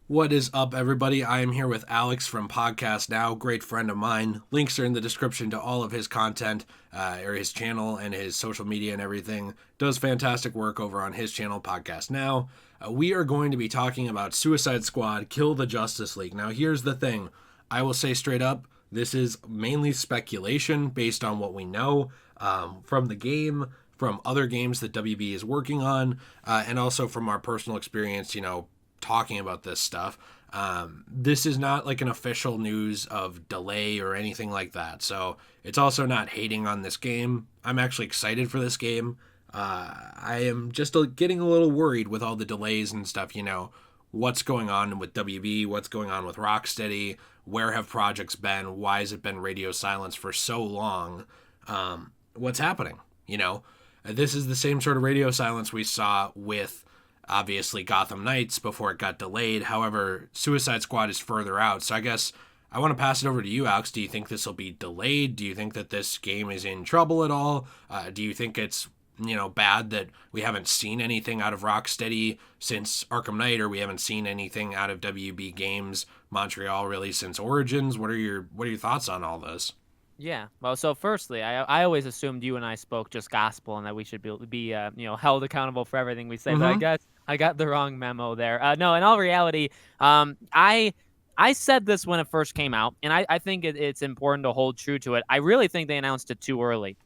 What is up, everybody? I am here with Alex from Podcast Now, great friend of mine. Links are in the description to all of his content, or his channel and his social media and everything. Does fantastic work over on his channel, Podcast Now. We are going to be talking about Suicide Squad, Kill the Justice League. Now, here's the thing. I will say straight up, this is mainly speculation based on what we know from the game, from other games that WB is working on, and also from our personal experience, talking about this stuff. This is not like an official news of delay or anything like that. So it's also not hating on this game. I'm actually excited for this game. I am just getting a little worried with all the delays and stuff, what's going on with WB, what's going on with Rocksteady, where have projects been, why has it been radio silence for so long, what's happening, This is the same sort of radio silence we saw with obviously Gotham Knights before it got delayed. However, Suicide Squad is further out. So I guess I want to pass it over to you, Alex. Do you think this will be delayed? Do you think that this game is in trouble at all? Do you think it's, bad that we haven't seen anything out of Rocksteady since Arkham Knight, or we haven't seen anything out of WB Games Montreal really since Origins? What are your thoughts on all this? Yeah. Well, so firstly, I always assumed you and I spoke just gospel and that we should be held accountable for everything we say. But I Mm-hmm. guess I got the wrong memo there. No, in all reality, I said this when it first came out, and I think it's important to hold true to it. I really think they announced it too early.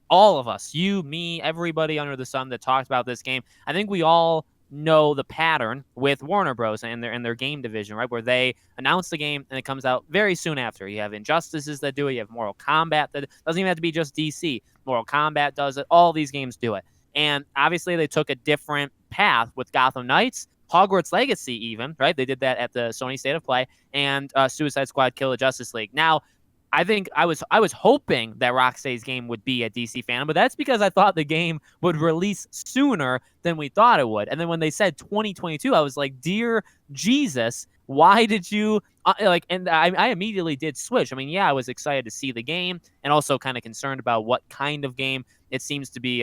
All of us, you, me, everybody under the sun that talked about this game, I think we all know the pattern with Warner Bros. And their game division, right? Where they announce the game and it comes out very soon after. You have Injustices that do it. You have Mortal Kombat that doesn't even have to be just DC. Mortal Kombat does it. All these games do it. And obviously they took a different path with Gotham Knights, Hogwarts Legacy even, right? They did that at the Sony State of Play, and Suicide Squad Kill the Justice League. Now, I think I was hoping that Rocksteady's game would be a DC fan, but that's because I thought the game would release sooner than we thought it would. And then when they said 2022, I was like, "Dear Jesus, why did you like?" And I immediately did switch. I mean, yeah, I was excited to see the game, and also kind of concerned about what kind of game it seems to be.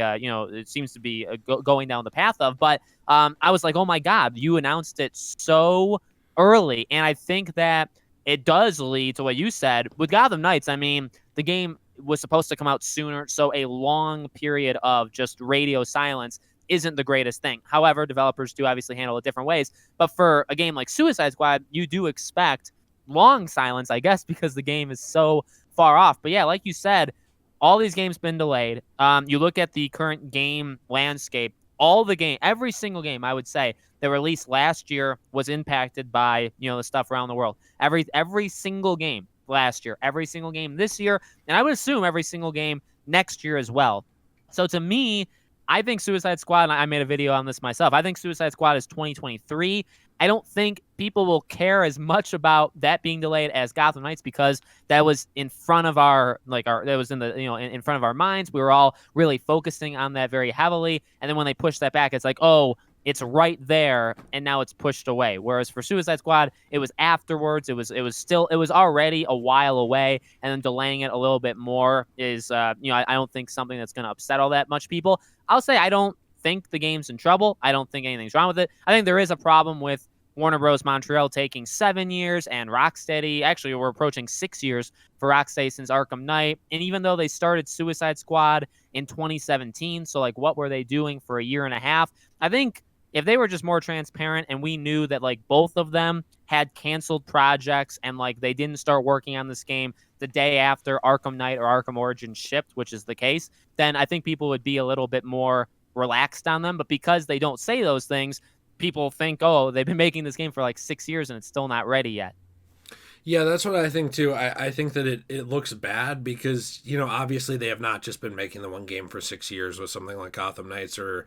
Going down the path of. But I was like, "Oh my God, you announced it so early," and I think that it does lead to what you said with Gotham Knights. I mean, the game was supposed to come out sooner, so a long period of just radio silence isn't the greatest thing. However, developers do obviously handle it different ways. But for a game like Suicide Squad, you do expect long silence, I guess, because the game is so far off. But yeah, like you said, all these games been delayed. You look at the current game landscape, every single game, I would say, that released last year was impacted by the stuff around the world. Every single game last year, every single game this year, and I would assume every single game next year as well. So to me, I think Suicide Squad, and I made a video on this myself, I think Suicide Squad is 2023. I don't think people will care as much about that being delayed as Gotham Knights, because that was in front of that was in front of our minds. We were all really focusing on that very heavily. And then when they pushed that back, it's like, oh, it's right there, and now it's pushed away. Whereas for Suicide Squad, it was afterwards. It was already a while away, and then delaying it a little bit more is I don't think something that's going to upset all that much people. I'll say I don't think the game's in trouble. I don't think anything's wrong with it. I think there is a problem with Warner Bros. Montreal taking 7 years, and Rocksteady, actually, we're approaching 6 years for Rocksteady since Arkham Knight. And even though they started Suicide Squad in 2017, so like what were they doing for a year and a half? I think if they were just more transparent and we knew that like both of them had canceled projects and like they didn't start working on this game the day after Arkham Knight or Arkham Origins shipped, which is the case, then I think people would be a little bit more relaxed on them. But because they don't say those things, people think, oh, they've been making this game for like 6 years and it's still not ready yet. Yeah, that's what I think too. I think that it looks bad because, obviously they have not just been making the one game for 6 years with something like Gotham Knights or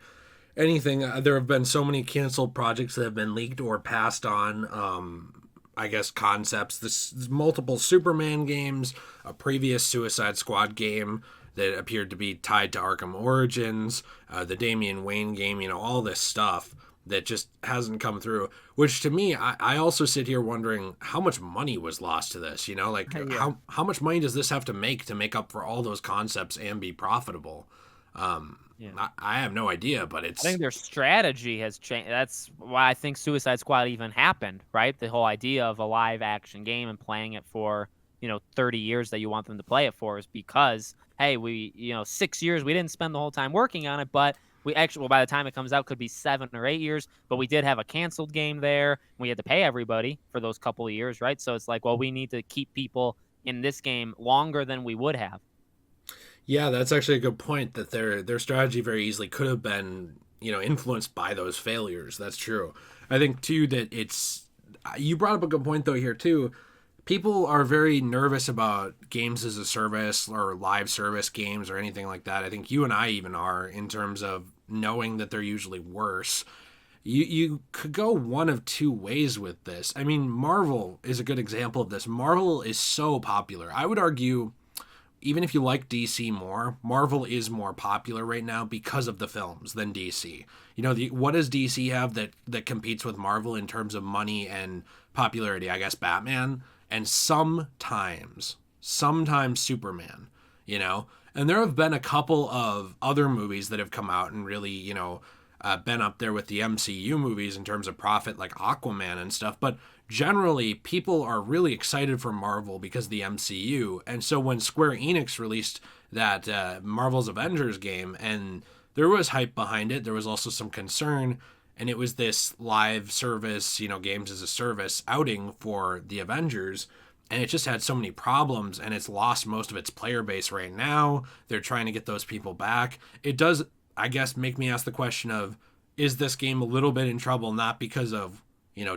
anything. There have been so many canceled projects that have been leaked or passed on. I guess concepts. This multiple Superman games, a previous Suicide Squad game that appeared to be tied to Arkham Origins, the Damian Wayne game. All this stuff that just hasn't come through. Which to me, I also sit here wondering how much money was lost to this. Yeah. How much money does this have to make up for all those concepts and be profitable? Yeah. I have no idea, but I think it's their strategy has changed. That's why I think Suicide Squad even happened, right? The whole idea of a live action game and playing it for, 30 years that you want them to play it for is because, hey, 6 years, we didn't spend the whole time working on it, but we actually, well, by the time it comes out, could be 7 or 8 years, but we did have a canceled game there. We had to pay everybody for those couple of years, right? So it's like, well, we need to keep people in this game longer than we would have. yeah, that's actually a good point that their strategy very easily could have been, influenced by those failures. That's true. I think too that it's you brought up a good point though here too. People are very nervous about games as a service or live service games or anything like that. I think you and I even are in terms of knowing that they're usually worse. You could go one of two ways with this. I mean, Marvel is a good example of this. Marvel is so popular. I would argue even if you like DC more, Marvel is more popular right now because of the films than DC. What does DC have that competes with Marvel in terms of money and popularity? I guess Batman and sometimes Superman. And there have been a couple of other movies that have come out and really, been up there with the MCU movies in terms of profit, like Aquaman and stuff. But generally, people are really excited for Marvel because of the MCU. And so when Square Enix released that Marvel's Avengers game, and there was hype behind it, there was also some concern. And it was this live service, games as a service outing for the Avengers. And it just had so many problems, and it's lost most of its player base right now. They're trying to get those people back. It does, I guess, make me ask the question of, is this game a little bit in trouble, not because of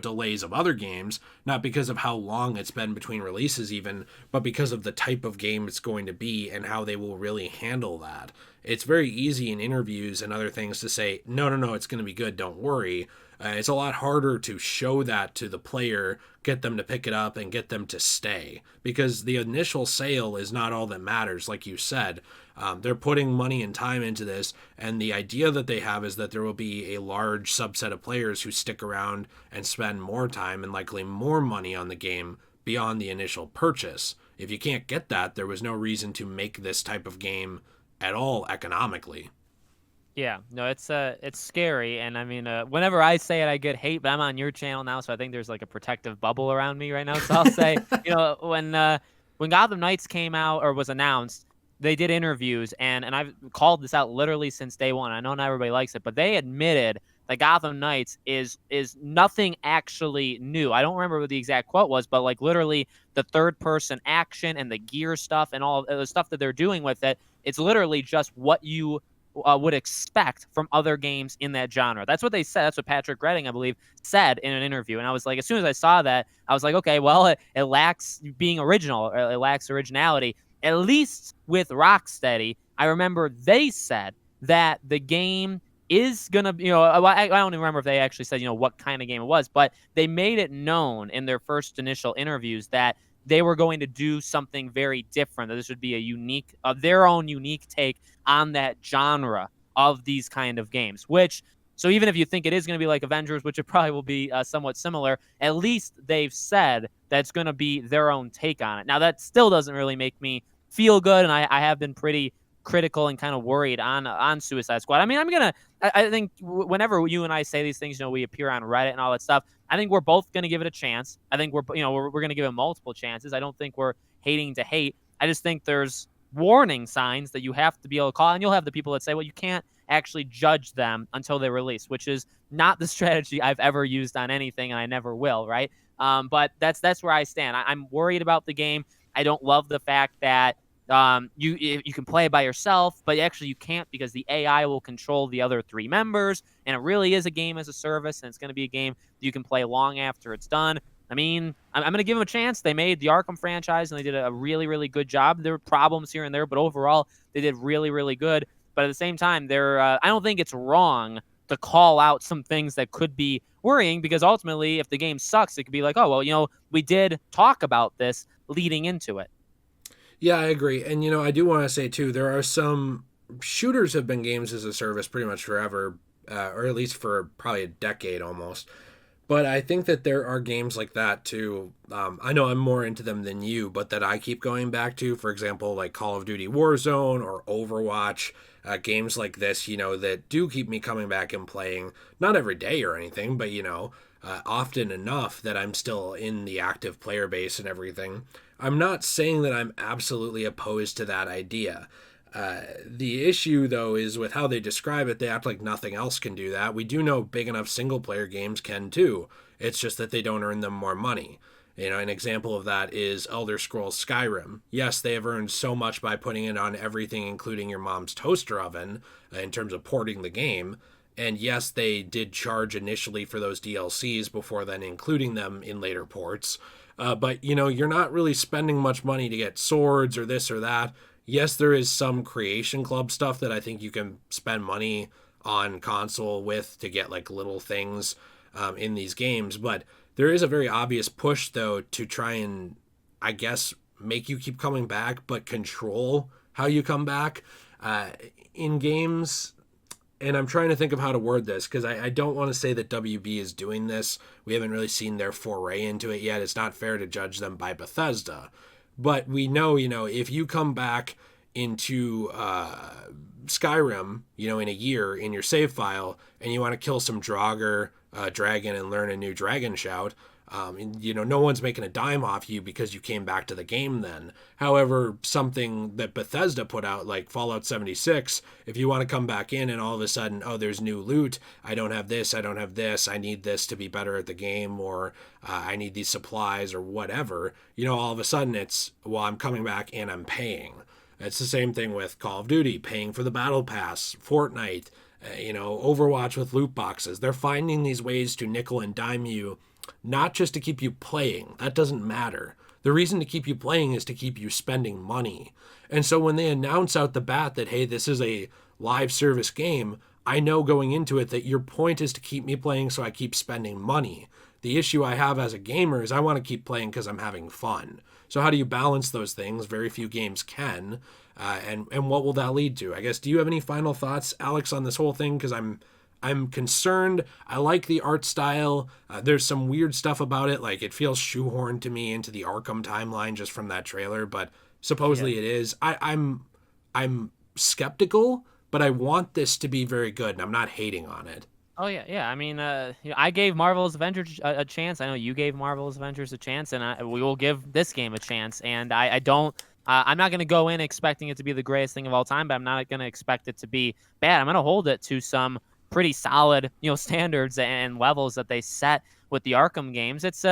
delays of other games, not because of how long it's been between releases even, but because of the type of game it's going to be and how they will really handle that. It's very easy in interviews and other things to say, no, no, no, it's going to be good, don't worry. It's a lot harder to show that to the player, get them to pick it up and get them to stay, because the initial sale is not all that matters. Like you said, they're putting money and time into this, and the idea that they have is that there will be a large subset of players who stick around and spend more time and likely more money on the game beyond the initial purchase. If you can't get that, there was no reason to make this type of game at all economically. Yeah, no, it's scary, and I mean, whenever I say it, I get hate. But I'm on your channel now, so I think there's like a protective bubble around me right now. So I'll say, when Gotham Knights came out or was announced, they did interviews, and I've called this out literally since day one. I know not everybody likes it, but they admitted that Gotham Knights is nothing actually new. I don't remember what the exact quote was, but like literally the third person action and the gear stuff and all the stuff that they're doing with it, it's literally just what you would expect from other games in that genre. That's what they said. That's what Patrick Redding, I believe, said in an interview. And I was like, as soon as I saw that, I was like, okay, well, it lacks being original. It lacks originality. At least with Rocksteady, I remember they said that the game is gonna, I don't even remember if they actually said, what kind of game it was, but they made it known in their first initial interviews that they were going to do something very different. That this would be a unique, their own unique take on that genre of these kind of games. So even if you think it is going to be like Avengers, which it probably will be somewhat similar, at least they've said that it's going to be their own take on it. Now that still doesn't really make me feel good, and I have been pretty critical and kind of worried on Suicide Squad. I mean, I think whenever you and I say these things, we appear on Reddit and all that stuff. I think we're both going to give it a chance. I think we're going to give it multiple chances. I don't think we're hating to hate. I just think there's warning signs that you have to be able to call, and you'll have the people that say, well, you can't actually judge them until they release, which is not the strategy I've ever used on anything, and I never will, right? But that's where I stand. I'm worried about the game. I don't love the fact that you can play by yourself, but actually you can't, because the AI will control the other three members, and it really is a game as a service, and it's going to be a game that you can play long after it's done. I mean, I'm going to give them a chance. They made the Arkham franchise, and they did a really, really good job. There were problems here and there, but overall, they did really, really good. But at the same time, I don't think it's wrong to call out some things that could be worrying, because ultimately, if the game sucks, it could be like, oh, well, we did talk about this leading into it. Yeah, I agree. And I do want to say too, there are some shooters have been games as a service pretty much forever, or at least for probably a decade almost. But I think that there are games like that too. I know I'm more into them than you, but that I keep going back to, for example, like Call of Duty Warzone or Overwatch, games like this, that do keep me coming back and playing, not every day or anything, but, often enough that I'm still in the active player base and everything. I'm not saying that I'm absolutely opposed to that idea. The issue, though, is with how they describe it, they act like nothing else can do that. We do know big enough single player games can too. It's just that they don't earn them more money. An example of that is Elder Scrolls Skyrim. Yes, they have earned so much by putting it on everything, including your mom's toaster oven, in terms of porting the game. And yes, they did charge initially for those DLCs before then including them in later ports. But you're not really spending much money to get swords or this or that. Yes, there is some creation club stuff that I think you can spend money on console with to get like little things in these games, but there is a very obvious push though to try and, I guess, make you keep coming back, but control how you come back in games. And I'm trying to think of how to word this because I don't want to say that WB is doing this. We haven't really seen their foray into it yet. It's not fair to judge them by Bethesda. But we know, if you come back into Skyrim, in a year in your save file and you want to kill some dragon and learn a new dragon shout, no one's making a dime off you because you came back to the game then. However, something that Bethesda put out, like Fallout 76, if you want to come back in and all of a sudden, oh, there's new loot, I don't have this, I need this to be better at the game, or I need these supplies or whatever, all of a sudden it's, well, I'm coming back and I'm paying. It's the same thing with Call of Duty, paying for the Battle Pass, Fortnite, Overwatch with loot boxes. They're finding these ways to nickel and dime you, not just to keep you playing. That doesn't matter. The reason to keep you playing is to keep you spending money. And so when they announce out the bat that, hey, this is a live service game, I know going into it that your point is to keep me playing so I keep spending money. The issue I have as a gamer is I want to keep playing because I'm having fun. So how do you balance those things? Very few games can. And what will that lead to? I guess, do you have any final thoughts, Alex, on this whole thing? Because I'm concerned. I like the art style. There's some weird stuff about it. Like, it feels shoehorned to me into the Arkham timeline just from that trailer, but supposedly it is. I'm skeptical, but I want this to be very good, and I'm not hating on it. Oh yeah. I mean, I gave Marvel's Avengers a chance. I know you gave Marvel's Avengers a chance, and we will give this game a chance. And I don't. I'm not going to go in expecting it to be the greatest thing of all time, but I'm not going to expect it to be bad. I'm going to hold it to some pretty solid, standards and levels that they set with the Arkham games. It's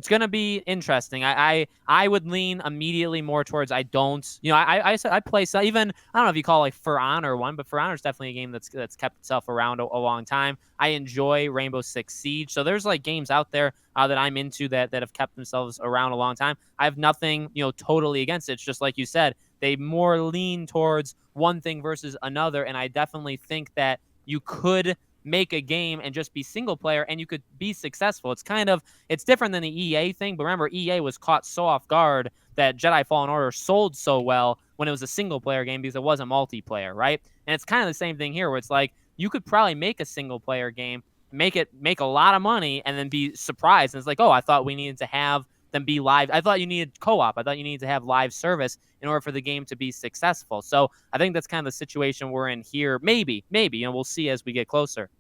going to be interesting. I would lean immediately more towards I don't, I said I play so even I don't know if you call it like For Honor one, but For Honor is definitely a game that's kept itself around a long time. I enjoy Rainbow Six Siege, so there's like games out there that I'm into that have kept themselves around a long time. I have nothing totally against it. It's just like you said, they more lean towards one thing versus another, and I definitely think that you could make a game and just be single player and you could be successful. It's different than the EA thing, but remember EA was caught so off guard that Jedi Fallen Order sold so well when it was a single player game because it wasn't multiplayer, right? And it's kind of the same thing here where it's like you could probably make a single player game, make a lot of money and then be surprised. And it's like, oh, I thought we needed to have them be live. I thought you needed co-op. I thought you needed to have live service in order for the game to be successful. So I think that's kind of the situation we're in here. Maybe, we'll see as we get closer.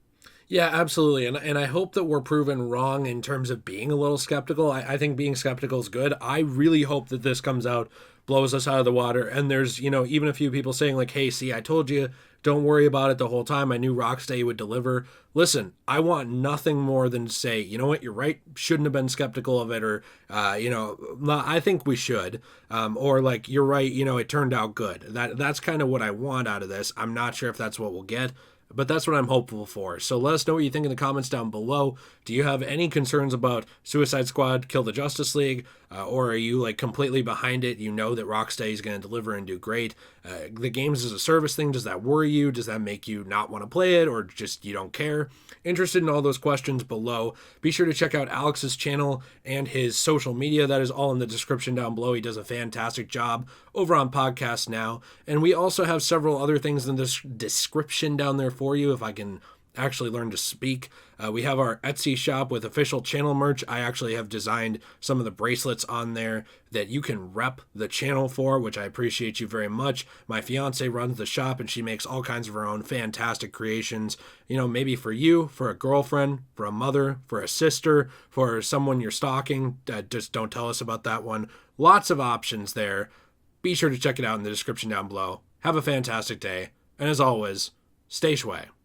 Yeah, absolutely. And I hope that we're proven wrong in terms of being a little skeptical. I think being skeptical is good. I really hope that this comes out, blows us out of the water. And there's, even a few people saying like, hey, see, I told you, don't worry about it the whole time. I knew Rocksteady would deliver. Listen, I want nothing more than to say, you know what, you're right. Shouldn't have been skeptical of it. Or, I think we should. Or like, you're right. It turned out good. That's kind of what I want out of this. I'm not sure if that's what we'll get, but that's what I'm hopeful for. So let us know what you think in the comments down below. Do you have any concerns about Suicide Squad Kill the Justice League? Or are you like completely behind it? You know that Rocksteady is going to deliver and do great. The games as a service thing, does that worry you? Does that make you not want to play it, or just you don't care? Interested in all those questions below. Be sure to check out Alex's channel and his social media. That is all in the description down below. He does a fantastic job over on Podcast Now. And we also have several other things in the description down there for you. If I can actually learn to speak. We have our Etsy shop with official channel merch. I actually have designed some of the bracelets on there that you can rep the channel for, which I appreciate you very much. My fiance runs the shop and she makes all kinds of her own fantastic creations. You know, maybe for you, for a girlfriend, for a mother, for a sister, for someone you're stalking. Just don't tell us about that one. Lots of options there. Be sure to check it out in the description down below. Have a fantastic day. And as always, stay shway.